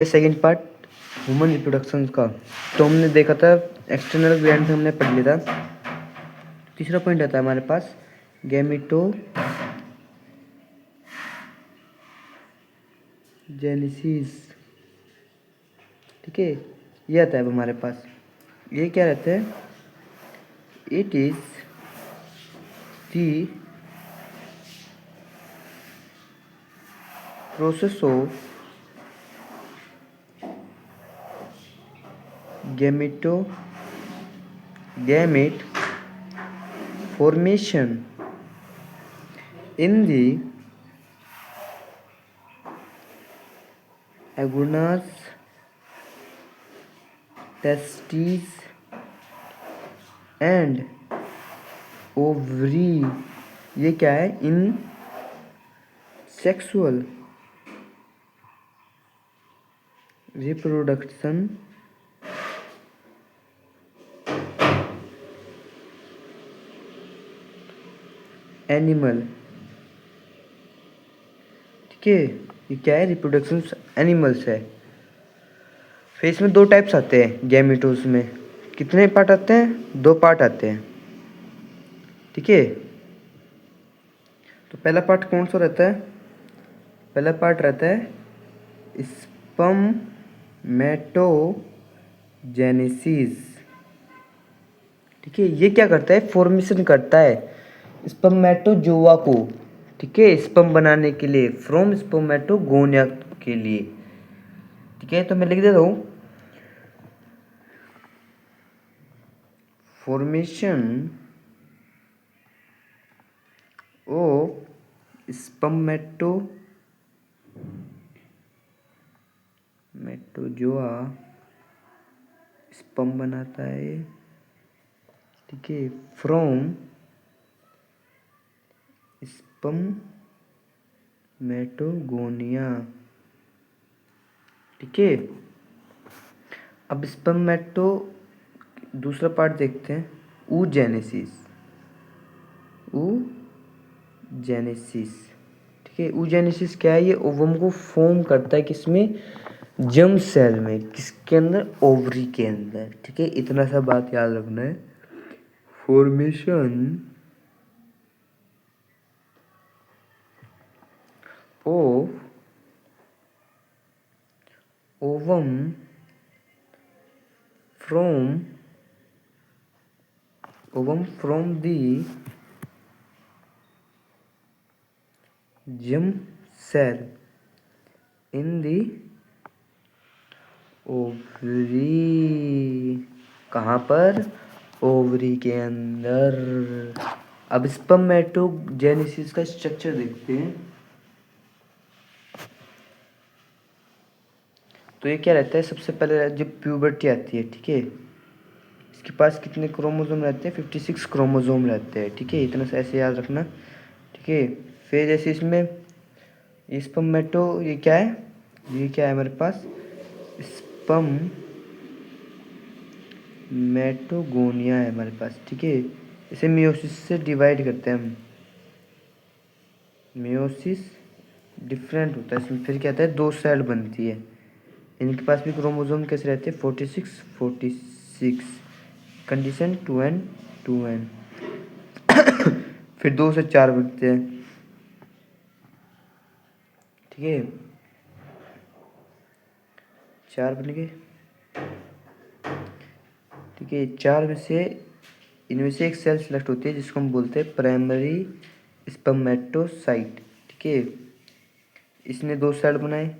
Second part human reproduction का। तो हमने देखा था एक्सटर्नल ग्लैंड में हमने पढ़ लिया था। तीसरा पॉइंट आता है हमारे पास गैमेटो जेनेसिस। ठीक है, ये आता है अब हमारे पास। ये क्या रहता है? It is the process of gamete formation in the agonas, testes and ovary। ये क्या है? In sexual reproduction animal. ठीक है, ये क्या है? रिप्रोडक्शन एनिमल्स है। फिर इसमें दो टाइप्स आते हैं गैमेटोस में। कितने पार्ट आते हैं? दो पार्ट आते हैं। ठीक है, तो पहला पार्ट कौन सा रहता है? पहला पार्ट रहता है स्पर्मेटोजेनेसिस। ठीक है, ये क्या करता है? फॉर्मेशन करता है स्पर्मेटोजोआ को। ठीक है, स्पर्म बनाने के लिए, फ्रॉम स्पर्मेटोगोनिया के लिए। ठीक है, तो मैं लिख देता हूँ फॉर्मेशन ऑफ स्पर्मेटोजोआ स्पर्म बनाता है। ठीक है, फ्रॉम स्पर्मेटोगोनिया। ठीक है, अब स्पर्मेटो दूसरा पार्ट देखते हैं, oogenesis। ठीक है, oogenesis क्या है? ये ओवम को फॉर्म करता है किसमें? जर्म सेल में। किसके अंदर? ओवरी के अंदर। ठीक है, इतना सा बात याद रखना है। Formation of ovum from the germ cell in the ovary। कहाँ पर? ओवरी के अंदर। अब स्पर्मेटोजेनेसिस का स्ट्रक्चर देखते हैं। तो ये क्या रहता है? सबसे पहले जब प्यूबर्टी आती है, ठीक है, इसके पास कितने क्रोमोसोम रहते हैं? 56 क्रोमोसोम रहते हैं। ठीक है, इतना सा ऐसे याद रखना। ठीक है, फिर जैसे इसमें स्पर्मेटो, ये क्या है? ये क्या है हमारे पास? स्पर्मेटोगोनिया है हमारे पास। ठीक है, इसे मियोसिस से डिवाइड करते हैं हम। मियोसिस डिफरेंट होता है इसमें। फिर क्या आता है? दो सेल बनती है। इनके पास भी क्रोमोसोम कैसे रहते हैं? 46 कंडीशन 2n। फिर 2 से 4 बनते हैं। ठीक है, 4 बन गए। ठीक है, 4 में से इनमें से एक सेल सेलेक्ट होती है जिसको हम बोलते हैं प्राइमरी स्पर्मेटोसाइट। ठीक है, इसने 2 सेल बनाए।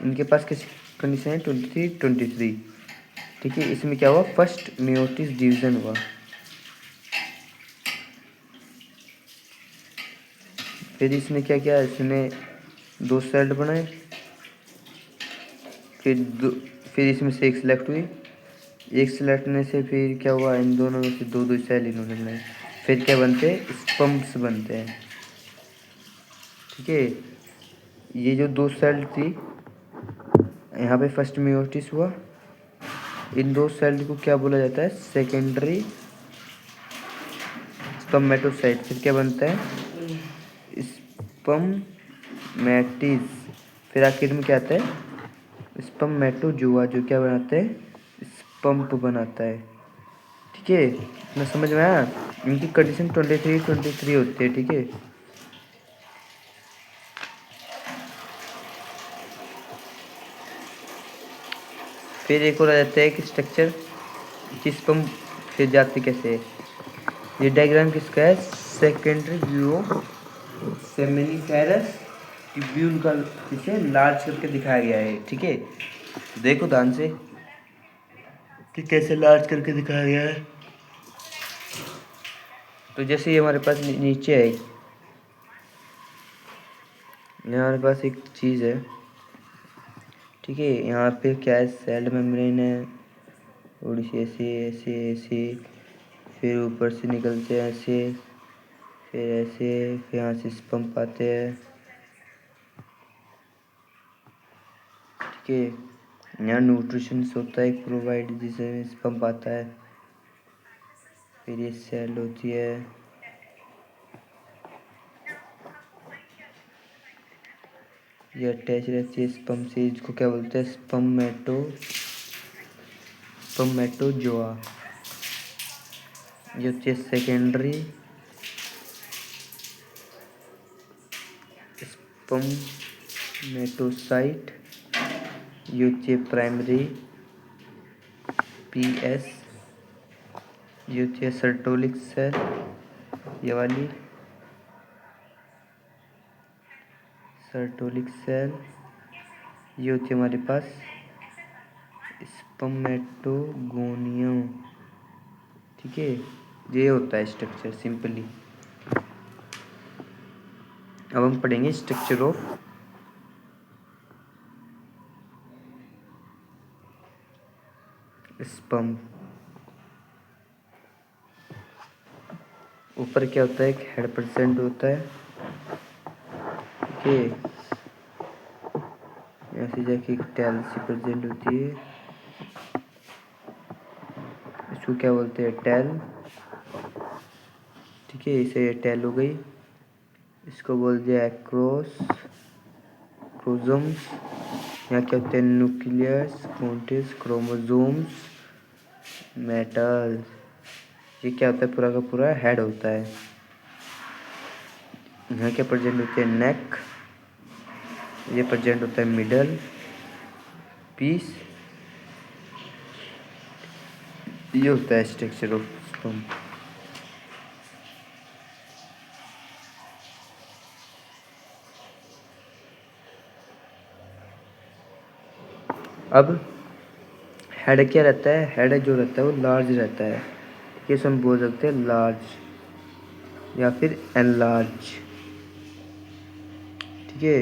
इनके पास किस कंडीशन है? 23। ठीक है, इसमें क्या हुआ? फर्स्ट मियोसिस डिवीजन हुआ। फिर इसने क्या किया? इसने 2 सेल बनाए। फिर इसमें से एक सिलेक्ट हुई। एक सेलेक्ट होने से फिर क्या हुआ? इन दोनों में से दो सेल इन्होंने बनाए। फिर क्या बनते हैं? स्पम्प्स बनते हैं। ठीक है, ये जो 2 सेल थी, यहाँ पे फर्स्ट मियोसिस हुआ। इन 2 सेल को क्या बोला जाता है? Secondary spermatocyte. फिर क्या बनता है? स्पर्मेटिस। फिर आखिर में क्या आता है? स्पर्मेटोजोआ जो क्या बनाते हैं, स्पम्प बनाता है। ठीक है, ना समझ में आया। इनकी कंडीशन 23 होती है। ठीक है, फिर एक और आ जाता है कि स्ट्रक्चर कि स्पम्प फिर जाते कैसे है। ये डायग्राम किसका है, secondary view of seminiferous tubule का इसे लार्ज करके दिखाया गया है। ठीक है, देखो ध्यान से कि कैसे लार्ज करके दिखाया गया है। तो जैसे ये हमारे पास नीचे है, हमारे पास एक चीज़ है। ठीक है, यहाँ पे क्या है, सेल मेम्ब्रेन है, थोड़ी सी ऐसे ऐसे ऐसे, फिर ऊपर से निकलते हैं ऐसे, फिर ऐसे, फिर यहाँ से पंप आते हैं। ठीक है, यहाँ न्यूट्रिशन होता है प्रोवाइड, जिसे पंप आता है। फिर ये सेल होती है, ये अटैच रहती है स्पम से। इसको क्या बोलते हैं, स्पर्मेटोजोआ। ये होती है सेकेंडरी स्पर्मेटोसाइट। ये होती है प्राइमरी PS। ये होती है सर्टोलिक सेल, ये वाली सर्टोलिक सेल। ये होती है हमारे पास स्पर्मेटोगोनियम। ठीक है, ये होता है स्ट्रक्चर सिंपली। अब हम पढ़ेंगे स्ट्रक्चर ऑफ स्पर्म। ऊपर क्या होता है, एक हेड प्रेजेंट होता है। ठीक है, ऐसे जाके एक टेल सी प्रेजेंट होती है। इसको क्या बोलते हैं, टेल। ठीक है, इसे टेल हो गई। इसको बोल दिया क्रोमोसोम्स। यहाँ क्या होते हैं, न्यूक्लियस, कॉन्टेक्स, क्रोमोसोम्स, मेटल्स। ये क्या होता है, पूरा का पूरा हेड होता है। यहाँ क्या प्रेजेंट होते हैं, नेक। ये प्रेजेंट होता है मिडल पीस। ये होता है स्ट्रक्चर ऑफ स्पर्म। अब हेड क्या रहता है, हेड जो रहता है वो लार्ज रहता है। ये हम बोल सकते हैं लार्ज या फिर एनलार्ज। ठीक है,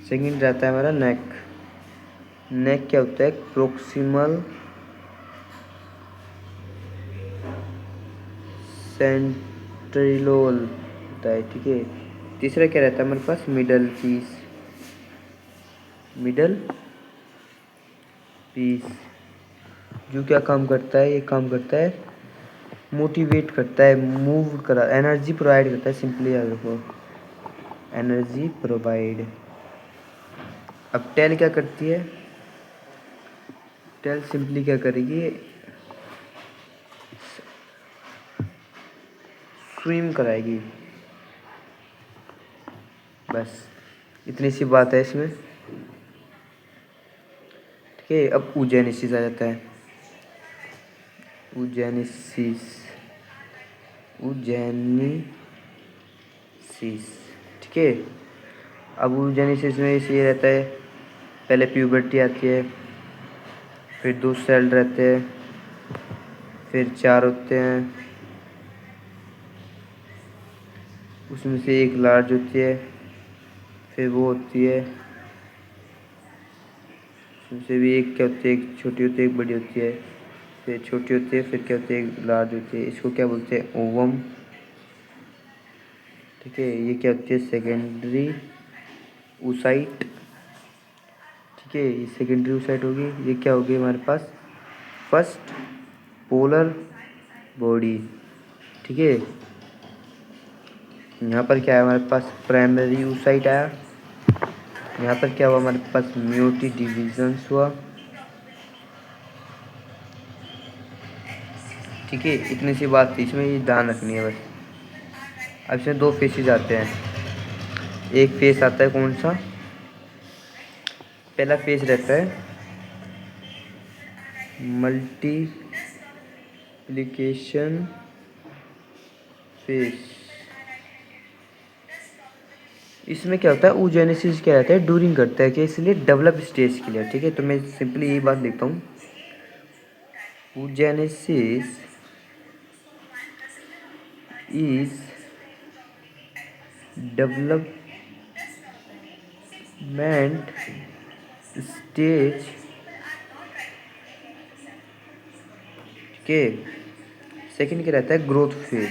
सेकंड रहता है हमारा नेक। नेक क्या होता है, प्रोक्सिमल सेंट्रिलोल होता है। ठीक है, तीसरा क्या रहता है हमारे पास, मिडल पीस। मिडल पीस जो क्या काम करता है, ये काम करता है मोटिवेट करता है, मूव करा, एनर्जी प्रोवाइड करता है। सिंपली याद रखो, एनर्जी प्रोवाइड। अब टेल क्या करती है, टेल सिंपली क्या करेगी, स्विम कराएगी। बस इतनी सी बात है इसमें। ठीक है, अब ऊजेनेसिस आ जाता है। ऊजेनेसिस, ठीक है। अब ऊजेनेसिस में ये रहता है, पहले प्यूबर्टी आती है, फिर 2 सेल रहते हैं, फिर 4 होते हैं, उसमें से एक लार्ज होती है, फिर वो होती है, उसमें से भी एक क्या होती है, एक छोटी होती है, एक बड़ी होती है, फिर छोटी होती है, फिर क्या होती है, एक लार्ज होती है। इसको क्या बोलते हैं, ओवम। ठीक है, ये क्या होती है, सेकेंडरी ऊसाइट। ठीक है, ये सेकेंडरी ऊसाइट होगी। ये क्या होगी हमारे पास, फर्स्ट पोलर बॉडी। ठीक है, यहाँ पर क्या है हमारे पास, प्राइमरी ऊसाइट आया। यहाँ पर क्या हुआ, हमारे पास म्यूटी डिविजन्स हुआ। ठीक है, इतनी सी बात थी, इसमें ये ध्यान रखनी है बस। अब इसमें दो फेसेस आते हैं। एक फेस आता है कौन सा, पहला फेस रहता है मल्टीप्लिकेशन फेस। इसमें क्या होता है, oogenesis क्या रहता है, ड्यूरिंग करता है कि इसलिए डेवलप स्टेज के लिए। ठीक है, तो मैं सिंपली यही बात लिखता हूँ, oogenesis इज डेवलपमेंट स्टेज के। सेकंड क्या रहता है, ग्रोथ फेज।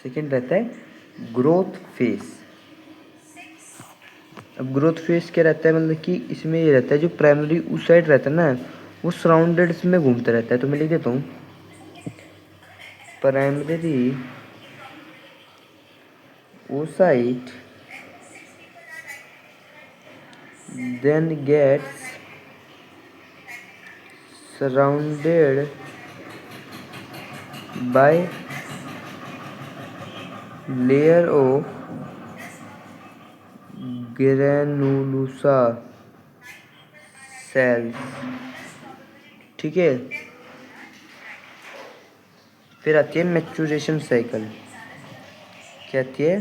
सेकंड रहता है ग्रोथ फेज। अब ग्रोथ फेज क्या रहता है, मतलब कि इसमें ये रहता है जो प्राइमरी उस साइड रहता है ना, वो सराउंडेड में घूमता रहता है। तो मैं लिख देता हूँ, primary oocyte then gets surrounded by layer of granulosa cells। ठीक है, फिर आती है मैच्यूरेशन साइकिल। क्या आती है,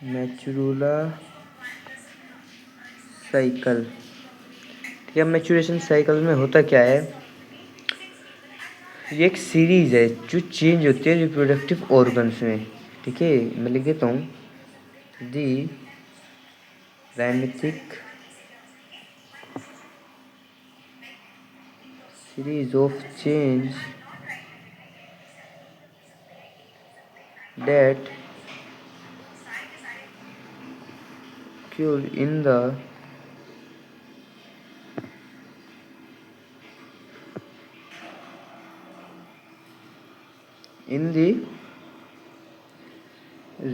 मैच्यूरुला साइकिल। ठीक है, मैच्यूरेशन साइकिल में होता क्या है, ये एक सीरीज है जो चेंज होती है रिप्रोडक्टिव ऑर्गन्स में। ठीक है, मैं लिख देता हूँ, दी राइमेटिक series of change that occur in the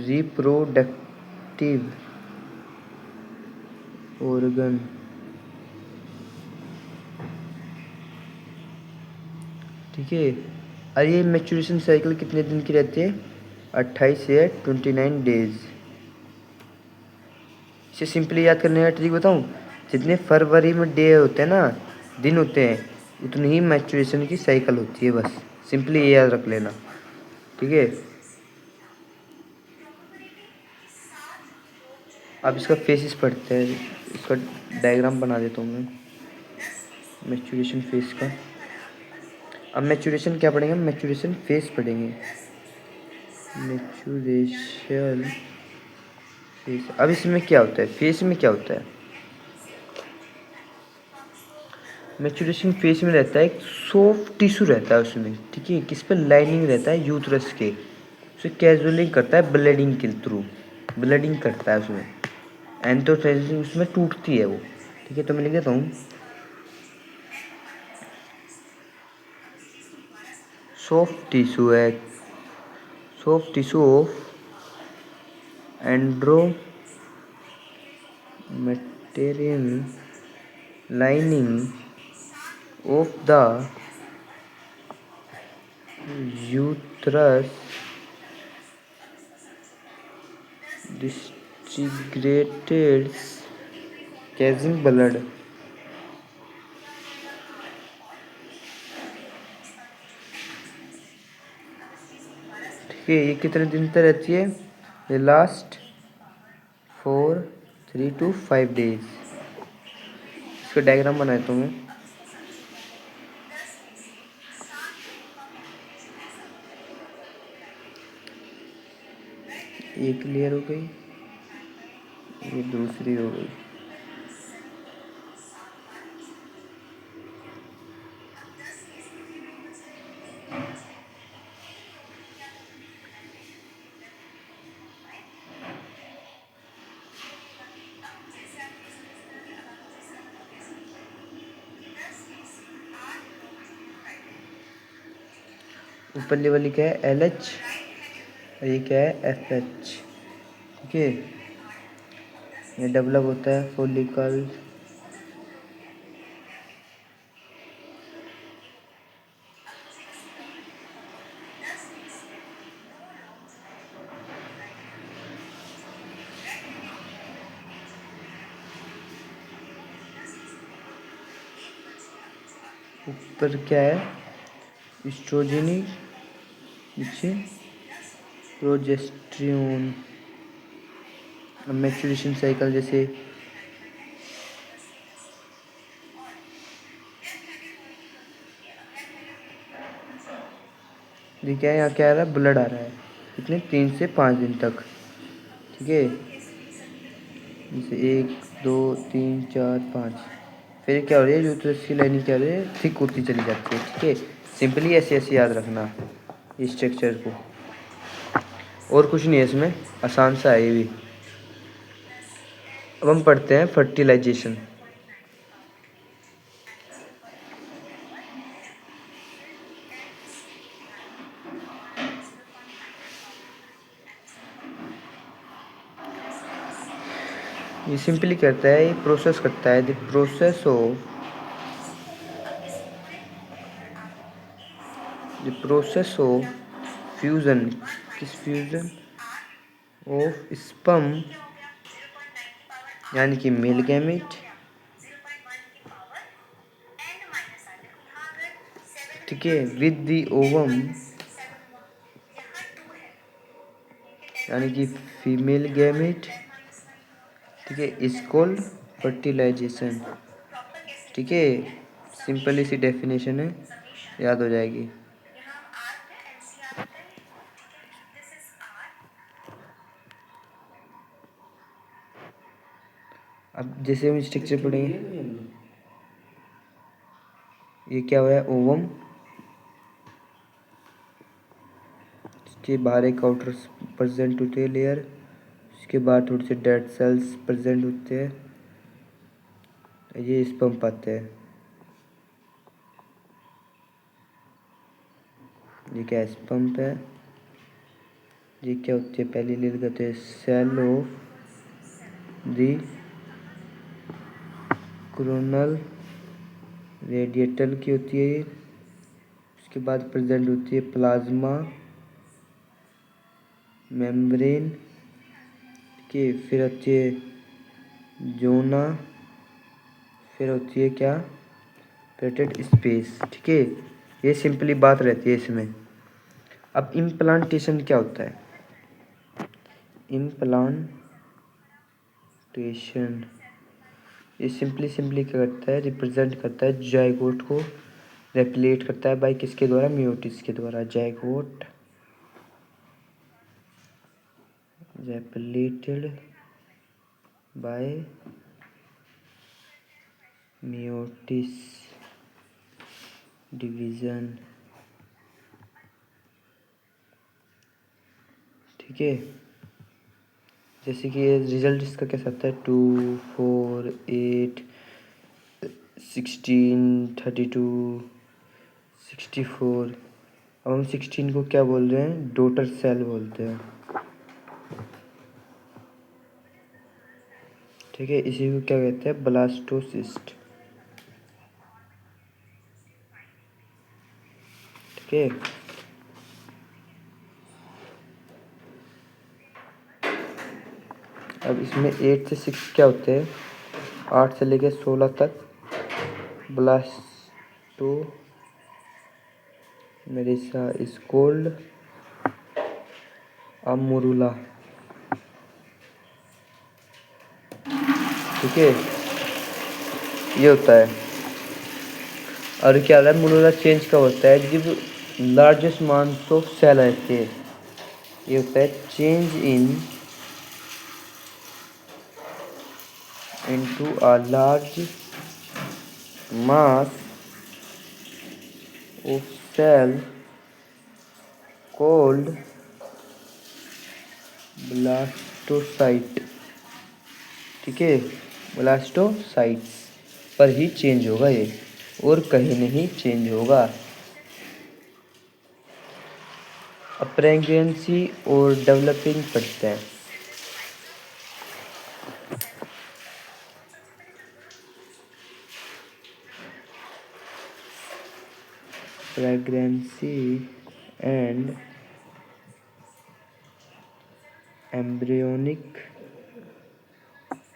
reproductive organ। ठीक है, और ये मैच्यूरेशन साइकिल कितने दिन की रहती है, 28 से 29 डेज। इसे सिंपली याद करने का ट्रिक बताऊँ, जितने फरवरी में डे होते हैं ना, दिन होते हैं, उतनी ही मैच्यूरेशन की साइकिल होती है। बस सिंपली ये याद रख लेना। ठीक है, अब इसका फेसिस पढ़ते हैं, इसका डायग्राम बना देता हूँ मैं मैच्यूरेशन फेस का। अब मैच्यूरेशन क्या पढ़ेंगे, मैच्यूरेशन फेस पढ़ेंगे, मैच्यूरेशन फेस। अब इसमें क्या होता है, फेस में क्या होता है, मैच्यूरेशन फेस में रहता है एक सॉफ्ट टिश्यू रहता है उसमें। ठीक है, किस पे, लाइनिंग रहता है यूथरस के, उसे कैजुअलिंग करता है ब्लडिंग के थ्रू, ब्लडिंग करता है उसमें, एंथोथेलिन उसमें टूटती है वो। ठीक है, तो मैं लिख देता हूँ, सॉफ्ट टिश्यू है, soft tissue of endometrial lining of the uterus disintegrates causing blood। ठीक है, ये कितने दिन तक रहती है, ये लास्ट 3 to 5 डेज। इसका डायग्राम बनाया तो मैं, एक लेयर हो गई, ये दूसरी हो गई। ऊपर लेवल क्या है, LH, और ये क्या है, FH। ठीक है, ये डेवलप होता है फॉलिकल ऊपर क्या है एस्ट्रोजेनी, नीचे प्रोजेस्टेरोन। मैच्योरेशन साइकिल जैसे ये क्या है, यहाँ क्या आ रहा है, ब्लड आ रहा है कितने 3 से 5 दिन तक। ठीक है, जैसे 1 2 3 4 5। फिर क्या हो रही है, यूट्रस की लाइनिंग क्या हो रही है, थिक होती चली जाती है। ठीक है, सिंपली ऐसे ऐसे याद रखना इस स्ट्रक्चर को, और कुछ नहीं है इसमें, आसान सा है ये भी। अब हम पढ़ते हैं फर्टिलाइजेशन। ये सिंपली करता है, ये प्रोसेस करता है, द प्रोसेस ऑफ फ्यूजन, किस फ्यूजन ऑफ स्पर्म यानी कि मेल गैमेट, ठीक है, विद द ओवम यानी कि फीमेल गैमेट, ठीक है, इज कॉल्ड फर्टिलाइजेशन। ठीक है, सिंपली सी डेफिनेशन है, याद हो जाएगी। अब जैसे हम स्ट्रक्चर पढ़ेंगे, ये क्या हुआ है, ओवम, इसके बाहर एक आउटर प्रेजेंट होते हैं लेयर, उसके बाद थोड़े से डेड सेल्स प्रेजेंट होते हैं, ये स्पर्म पाते हैं। ये क्या है, स्पर्म है। ये क्या होती है, पहली लेयर कहते हैं सेल ऑफ दी कोरोनल रेडिएटल की होती है। उसके बाद प्रेजेंट होती है प्लाज्मा मेम्ब्रेन की, फिर होती है जोना, फिर होती है क्या, प्लेटेड स्पेस। ठीक है, ये सिंपली बात रहती है इसमें। अब इम्प्लांटेशन क्या होता है, इम्प्लांटेशन ये सिंपली क्या करता है, रिप्रेजेंट करता है जाइगोट को, रेप्लिकेट करता है बाय किसके द्वारा, मियोसिस के द्वारा। Zygote replicated bye meiosis division. ठीक है, जैसे कि ये रिजल्ट इसका कैसा आता है, 2 4 8 16 32 64। अब हम 16 को क्या बोल रहे हैं, डॉटर सेल बोलते हैं। ठीक है, इसी को क्या कहते हैं, ब्लास्टोसिस्ट। ठीक है, अब इसमें 8 से 6 क्या होते हैं, 8 से लेकर 16 तक ब्लास्टो मेरिसा इज कोल्ड अमोरुला। ठीक है, ये होता है। और क्या होता है, मोरुला चेंज कब होता है, जब लार्जेस्ट अमाउंट ऑफ सेल रहते हैं। ये होता है change into a large mass of cell called ब्लास्टोसाइट। ठीक है, ब्लास्टोसाइट्स पर ही चेंज होगा ये, और कहीं नहीं चेंज होगा। अब प्रेगनेंसी और डेवलपिंग पढ़ते हैं। Pregnancy and embryonic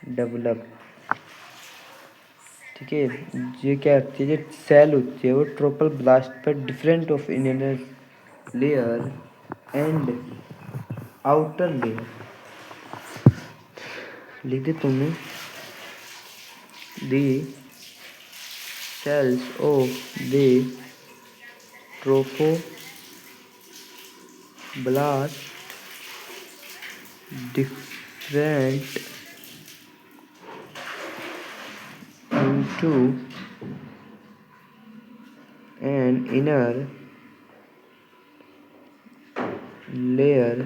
develop. ठीक है, ये क्या होती है, जो सेल होती है वो ट्रोपल ब्लास्ट पर different of inner layer and outer layer. लिख दे तुम्हें दी cells of the trophoblast different into an inner layer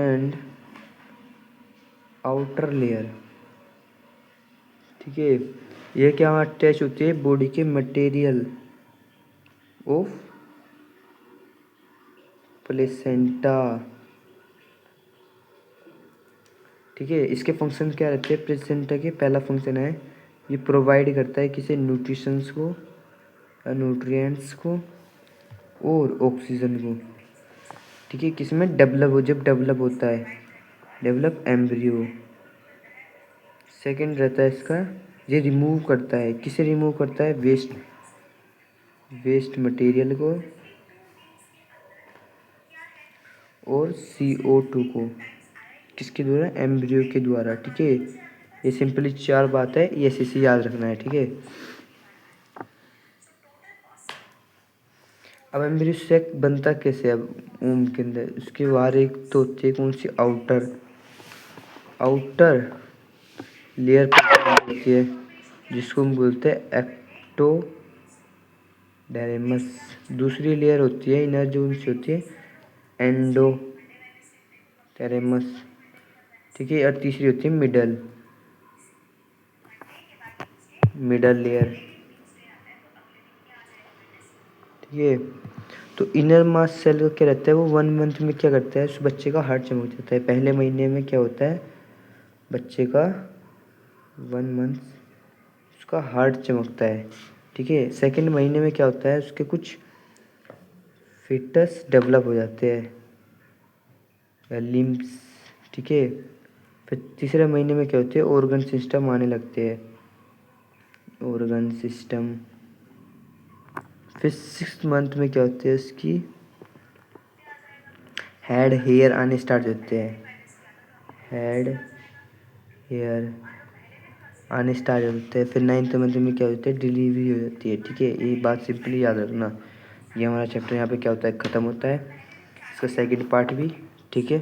and outer layer। ठीक है, ये क्या अटैच होती है बॉडी के मटेरियल ऑफ प्लेसेंटा। ठीक है, इसके फंक्शन क्या रहते हैं प्लेसेंटा के? पहला फंक्शन है ये प्रोवाइड करता है किसी न्यूट्रिशंस को, न्यूट्रिएंट्स को और ऑक्सीजन को। ठीक है, किसमें डेवलप हो, जब डेवलप होता है, डेवलप एम्ब्रियो। सेकंड रहता है इसका, ये रिमूव करता है, किसे रिमूव करता है? वेस्ट मटेरियल को और CO2 को। किसके द्वारा? एम्ब्रियो के द्वारा। ठीक है, ये सिंपली 4 बात है, ये ऐसे याद रखना है। ठीक है, अब एम्ब्रियो सेक बनता कैसे? अब ऊन के अंदर उसके बाहर एक तो होती है कौन सी? आउटर लेयर होती है जिसको हम बोलते हैं एक्टोडेर्मिस। दूसरी लेयर होती है इनर जो उनसे होती है एंडोडेर्मिस। ठीक है, और तीसरी होती है मिडल लेयर। ठीक है, तो इनर मास सेल का क्या रहता है, वो 1 मंथ में क्या करता है, उस बच्चे का हार्ट चमक जाता है। पहले महीने में क्या होता है, बच्चे का 1 मंथ उसका हार्ट चमकता है। ठीक है, सेकंड महीने में क्या होता है, उसके कुछ फिटस डेवलप हो जाते हैं या लिम्स। ठीक है, फिर तीसरे महीने में क्या होते हैं, ऑर्गन सिस्टम आने लगते हैं, ऑर्गन सिस्टम। फिर 6th मंथ में क्या होते हैं, उसकी हेड हेयर आने स्टार्ट होते हैं, हेड हेयर आने स्टार्ट होते हैं। फिर 9th मंथ में क्या होता है, डिलीवरी हो जाती है। ठीक है, ये बात सिंपली याद रखना। ये हमारा चैप्टर यहाँ पे क्या होता है, ख़त्म होता है, इसका सेकंड पार्ट भी। ठीक है।